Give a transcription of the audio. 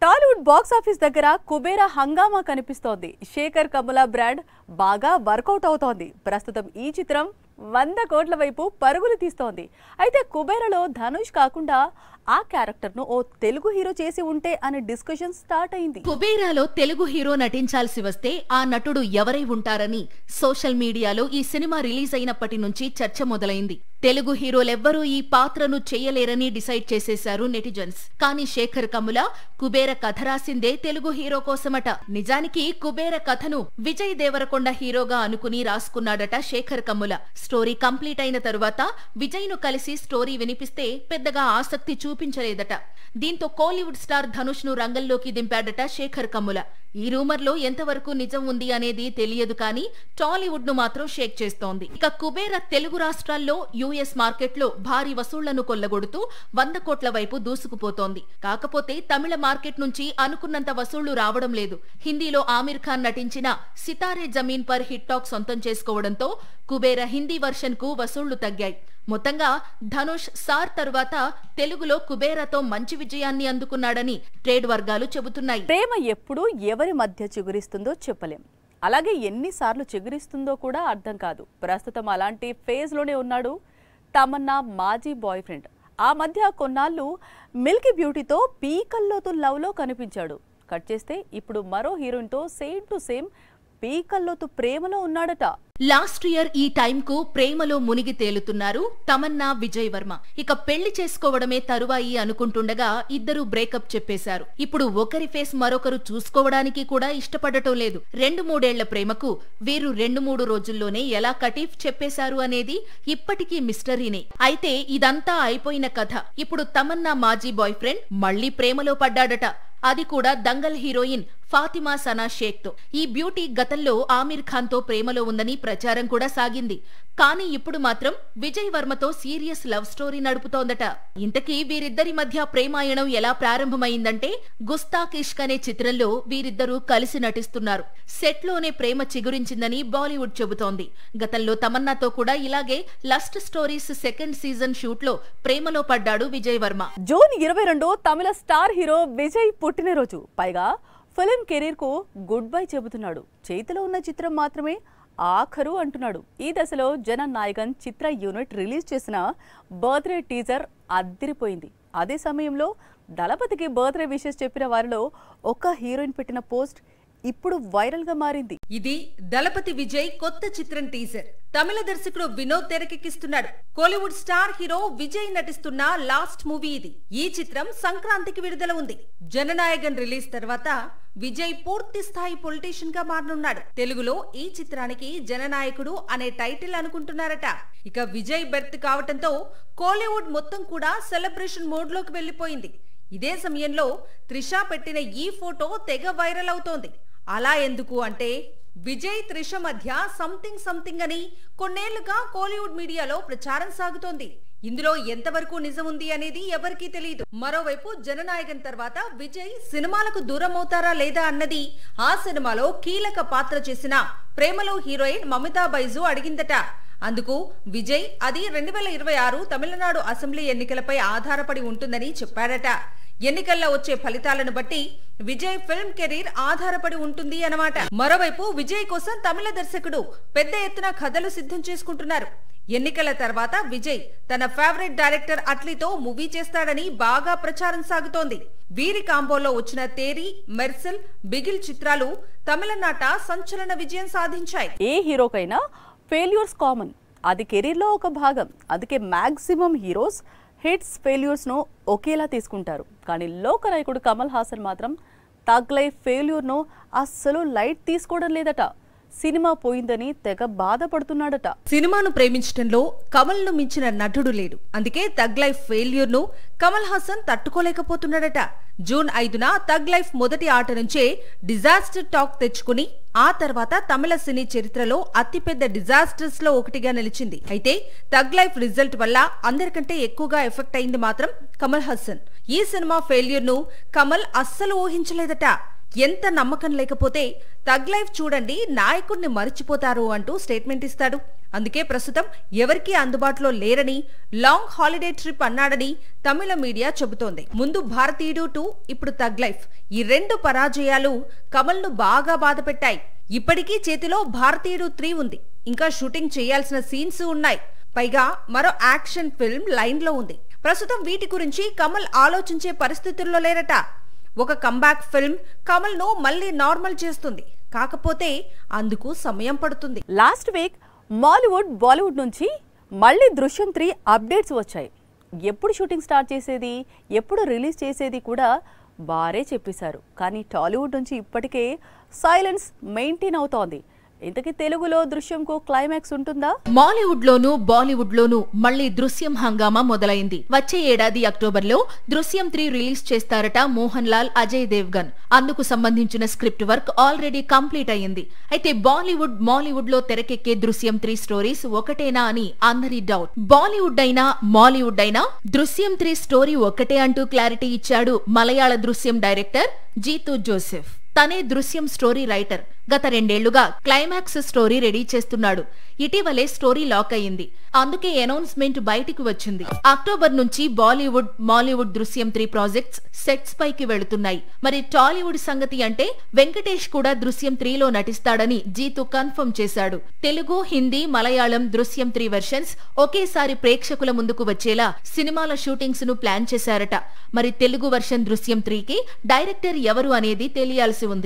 Tollywood box office దగ్గర కుబేరా హంగామా కనిపిస్తోంది. శేఖర్ కమ్ముల బ్రాండ్ బాగా వర్కౌట్ అవుతోంది. ప్రస్తుతం ఈ చిత్రం 100 కోట్ల వైపు పరుగులు తీస్తోంది. అయితే కుబేరాలో ధనుష్ కాకుండా ఆ క్యారెక్టర్ ను ఓ తెలుగు హీరో చేసి ఉంటే అనే డిస్కషన్ స్టార్ట్ అయింది. కుబేరాలో తెలుగు హీరో నటించాల్సి వస్తే ఆ నటుడు ఎవరై ఉంటారని సోషల్ మీడియాలో ఈ సినిమా రిలీజ్ అయినప్పటి నుంచి చర్చ మొదలైంది. తెలుగు హీరోలెవ్వరూ ఈ పాత్రను చేయలేరని డిసైడ్ చేసేశారు నెటిజన్స్. కానీ శేఖర్ కమ్ముల కుబేర కథ రాసిందే తెలుగు హీరో కోసమట. నిజానికి కుబేర కథను విజయ్ దేవరకొండ హీరోగా అనుకుని రాసుకున్నాడట శేఖర్ కమ్ముల. స్టోరీ కంప్లీట్ అయిన తరువాత విజయ్ ను కలిసి స్టోరీ వినిపిస్తే పెద్దగా ఆసక్తి చూపించలేదట. దీంతో కోలీవుడ్ స్టార్ ధనుష్ ను రంగంలోకి దింపాడట శేఖర్ కమ్ముల. ఈ రూమర్లో ఎంతవరకు నిజం ఉంది అనేది తెలియదు కానీ టాలీవుడ్ ను మాత్రం షేక్ చేస్తోంది. ఇక కుబేర తెలుగు రాష్ట్రాల్లో యుఎస్ మార్కెట్లో భారీ వసూళ్లను కొల్లగొడుతూ 100 కోట్ల వైపు దూసుకుపోతోంది. కాకపోతే తమిళ మార్కెట్ నుంచి అనుకున్నంత వసూళ్లు రావడం లేదు. హిందీలో ఆమిర్ ఖాన్ నటించిన Sitaare Zameen per hit talk సొంతం చేసుకోవడంతో కుబేర హిందీ వర్షన్ కు వసూళ్లు తగ్గాయి. మొత్తంగా ధనుష్ సార్ తరువాత తెలుగులో కుబేరాతో మంచి విజయాన్ని అందుకున్నాడని ట్రేడ్ వర్గాలు చెబుతున్నాయి. ప్రేమ ఎప్పుడు ఎవరి మధ్య చిగురిస్తుందో చెప్పలేం, అలాగే ఎన్నిసార్లు చిగురిస్తుందో కూడా అర్థం కాదు. ప్రస్తుతం అలాంటి ఫేజ్ లోనే ఉన్నాడు తమన్నా మాజీ బాయ్ ఫ్రెండ్. ఆ మధ్య కొన్నాళ్ళు మిల్కీ బ్యూటీతో పీకల్లోతు లవ్ లో కనిపించాడు. కట్ చేస్తే ఇప్పుడు మరో హీరోయిన్ తో సేమ్ టు సేమ్ పీకల్లోతు ప్రేమలో ఉన్నాడట. లాస్ట్ ఇయర్ ఈ టైం కు ప్రేమలో మునిగి తేలుతున్నారు తమన్నా విజయ్ వర్మ. ఇక పెళ్లి చేసుకోవడమే తరువాయి అనుకుంటుండగా ఇద్దరు బ్రేకప్ చెప్పేశారు. ఇప్పుడు ఒకరి ఫేస్ మరొకరు చూసుకోవడానికి కూడా ఇష్టపడటం లేదు. 2-3 ఏళ్ల ప్రేమకు వీరు 2-3 రోజుల్లోనే ఎలా కటీఫ్ చెప్పేశారు అనేది ఇప్పటికీ మిస్టరీనే. అయితే ఇదంతా అయిపోయిన కథ. ఇప్పుడు తమన్నా మాజీ బాయ్ ఫ్రెండ్ మళ్లీ ప్రేమలో పడ్డాడట. అది కూడా దంగల్ హీరోయిన్ ఫాతిమా సనా షేక్ తో. ఈ బ్యూటీ గతంలో ఆమిర్ ఖాన్ తో ప్రేమలో ఉందని ప్రచారం కూడా సాగింది. కానీ ఇప్పుడు మాత్రం విజయ్ వర్మతో సీరియస్ లవ్ స్టోరీ నడుపుతోందట. ఇంతకీ వీరిద్దరి మధ్య ప్రేమాయణం ఎలా ప్రారంభమైందంటే గుస్తాక్ ఇష్క్ అనే చిత్రంలో వీరిద్దరూ కలిసి నటిస్తున్నారు. సెట్ లోనే ప్రేమ చిగురించిందని బాలీవుడ్ చెబుతోంది. గతంలో తమన్నాతో కూడా ఇలాగే lust stories second season shoot లో ప్రేమలో పడ్డాడు విజయ్ వర్మ. జూన్ 22 తమిళ స్టార్ హీరో విజయ్ పుట్టినరోజు. పైగా ఫిల్మ్ కెరీర్ కు గుడ్ బై చెబుతున్నాడు. చేతిలో ఉన్న చిత్రం మాత్రమే ఆఖరు అంటున్నాడు. ఈ దశలో జననాయకన్ చిత్ర యూనిట్ రిలీజ్ చేసిన బర్త్డే టీజర్ అద్దిరిపోయింది. అదే సమయంలో దళపతికి బర్త్డే విషెస్ చెప్పిన వారిలో ఒక హీరోయిన్ పెట్టిన పోస్ట్ ఇప్పుడు వైరల్ గా మారింది. ఇది దళపతి విజయ్ కొత్త చిత్రం టీజర్. తమిళ దర్శకుడు వినోద్ తెరకెక్కిస్తున్నాడు. కోలీవుడ్ స్టార్ హీరో విజయ్ నటిస్తున్న లాస్ట్ మూవీ ఇది. ఈ చిత్రం సంక్రాంతికి విడుదల ఉంది. జననాయకన్ రిలీజ్ తర్వాత విజయ్ పూర్తి స్థాయి పొలిటీషియన్ గా మారనున్నాడు. తెలుగులో ఈ చిత్రానికి జననాయకుడు అనే టైటిల్ అనుకుంటున్నారట. ఇక విజయ్ బెర్త్ కావటంతో కోలీవుడ్ మొత్తం కూడా సెలబ్రేషన్ మోడ్ లోకి వెళ్లిపోయింది. ఇదే సమయంలో త్రిష పెట్టిన ఈ ఫోటో తెగ వైరల్ అవుతోంది. అలా ఎందుకు అంటే విజయ్ త్రిష మధ్య సంథింగ్ అని కొన్నేళ్లుగా కోలీవుడ్ మీడియాలో ప్రచారం సాగుతోంది. ఇందులో ఎంతవరకు నిజం ఉంది అనేది ఎవరికీ తెలియదు. మరోవైపు జననాయకన్ తర్వాత విజయ్ సినిమాలకు దూరం అవుతారా లేదా అన్నది ఆ సినిమాలో కీలక పాత్ర చేసిన ప్రేమలో హీరోయిన్ మమితా బైజు అడిగిందట. అందుకు విజయ్ అది 2026 తమిళనాడు అసెంబ్లీ ఎన్నికలపై ఆధారపడి ఉంటుందని చెప్పాడట. ఎన్నికల్లో వచ్చే ఫలితాలను బట్టి విజయ్ ఫిల్మ్ కెరీర్ ఆధారపడి ఉంటుంది అన్నమాట. మరోవైపు విజయ్ కోసం తమిళ దర్శకుడు పెద్ద ఎత్తున కథలు సిద్ధం చేసుకుంటున్నారు. ఎన్నికల తర్వాత విజయ్ తన ఫేవరెట్ డైరెక్టర్ అట్లీతో మూవీ చేస్తాడని బాగా ప్రచారం సాగుతోంది. వీరి కాంబోలో వచ్చిన తేరీ, మెర్సల్, బిగిల్ చిత్రాలు తమిళనాట సంచలన విజయం సాధించాయి. ఏ హీరోకైనా ఫెయిల్యూర్స్ కామన్, అది కెరీర్లో ఒక భాగం. అందుకే మాక్సిమం హీరోస్ హిట్స్ ఫెయిల్యూర్స్ ను ఒకేలా తీసుకుంటారు. కానీ లోకనాయకుడు కమల్ హాసన్ మాత్రం తగ్ లైఫ్ ఫెయిల్యూర్ ను అస్సలు లైట్ తీసుకోవడం లేదట. సినిమా పోయిందని తెగ బాధపడుతున్నాడట. సినిమాను ప్రేమించడంలో కమల్ ను మించిన నటుడు లేడు. అందుకే తగ్ లైఫ్ ఫెయిల్యూర్ ను కమల్ హాసన్ తట్టుకోలేకపోతున్నాడట. జూన్ 5న తగ్ లైఫ్ మొదటి ఆట నుంచే డిజాస్టర్ టాక్ తెచ్చుకుని ఆ తర్వాత తమిళ సినీ చరిత్రలో అతిపెద్ద డిజాస్టర్స్ లో ఒకటిగా నిలిచింది. అయితే తగ్ లైఫ్ రిజల్ట్ వల్ల అందరికంటే ఎక్కువగా ఎఫెక్ట్ అయింది మాత్రం కమల్ హాసన్. ఈ సినిమా ఫెయిల్యూర్ ను కమల్ అస్సలు ఊహించలేదట. ఎంత నమ్మకం లేకపోతే తగ్ లైఫ్ చూడండి, నాయకుడిని మరిచిపోతారు అంటూ స్టేట్మెంట్ ఇస్తాడు. అందుకే ప్రస్తుతం ఎవరికీ అందుబాటులో లేరని, లాంగ్ హాలిడే ట్రిప్ అన్నాడని తమిళ మీడియా చెబుతోంది. ముందు భారతీయుడు 2, ఇప్పుడు తగ్ లైఫ్, ఈ 2 పరాజయాలు కమల్ ను బాగా బాధపెట్టాయి. ఇప్పటికీ చేతిలో భారతీయుడు 3 ఉంది. ఇంకా షూటింగ్ చేయాల్సిన సీన్స్ ఉన్నాయి. పైగా మరో యాక్షన్ ఫిల్మ్ లైన్ లో ఉంది. ప్రస్తుతం వీటి గురించి కమల్ ఆలోచించే పరిస్థితుల్లో లేరట. ఒక కంబ్యాక్ ఫిల్మ్ కమల్ ను మళ్లీ నార్మల్ చేస్తుంది. కాకపోతే అందుకు సమయం పడుతుంది. లాస్ట్ వీక్ మాలీవుడ్, బాలీవుడ్ నుంచి మళ్ళీ దృశ్యం 3 అప్డేట్స్ వచ్చాయి. ఎప్పుడు షూటింగ్ స్టార్ట్ చేసేది, ఎప్పుడు రిలీజ్ చేసేది కూడా వారే చెప్పేశారు. కానీ టాలీవుడ్ నుంచి ఇప్పటికే సైలెన్స్ మెయింటైన్ అవుతోంది. ఇంతకీ తెలుగులో దృశ్యంకు క్లైమాక్స్ ఉంటుందా? మాలీవుడ్ లోను, బాలీవుడ్ లోను మళ్లీ దృశ్యం హంగామా మొదలైంది. వచ్చే ఏడాది అక్టోబర్లో దృశ్యం 3 రిలీజ్ చేస్తారట మోహన్ లాల్, అజయ్ దేవ్గన్. అందుకు సంబంధించిన స్క్రిప్ట్ వర్క్ ఆల్రెడీ కంప్లీట్ అయ్యింది. అయితే బాలీవుడ్, మాలీవుడ్ లో తెరకెక్కే దృశ్యం 3 స్టోరీస్ ఒకటేనా అని అందరి డౌట్. బాలీవుడ్ అయినా మాలీవుడ్ అయినా దృశ్యం 3 స్టోరీ ఒకటే అంటూ క్లారిటీ ఇచ్చాడు మలయాళ దృశ్యం డైరెక్టర్ జీతూ జోసెఫ్. తనే దృశ్యం స్టోరీ రైటర్. గత 2 ఏళ్లుగా క్లైమాక్స్ స్టోరీ రెడీ చేస్తున్నాడు. ఇటీవలే స్టోరీ లాక్ అయ్యింది. అందుకే అనౌన్స్మెంట్ బయటికి వచ్చింది. అక్టోబర్ నుంచి బాలీవుడ్, మాలీవుడ్ దృశ్యం 3 ప్రాజెక్ట్స్ సెట్స్ పైకి వెళుతున్నాయి. మరి టాలీవుడ్ సంగతి అంటే వెంకటేష్ కూడా దృశ్యం 3లో నటిస్తాడని జీతు కన్ఫర్మ్ చేశాడు. తెలుగు, హిందీ, మలయాళం దృశ్యం 3 వెర్షన్స్ ఒకేసారి ప్రేక్షకుల ముందుకు వచ్చేలా సినిమాల షూటింగ్స్ ను ప్లాన్ చేశారట. మరి తెలుగు వెర్షన్ దృశ్యం 3కి డైరెక్టర్ ఎవరు అనేది తెలియాల్సి ఉంది.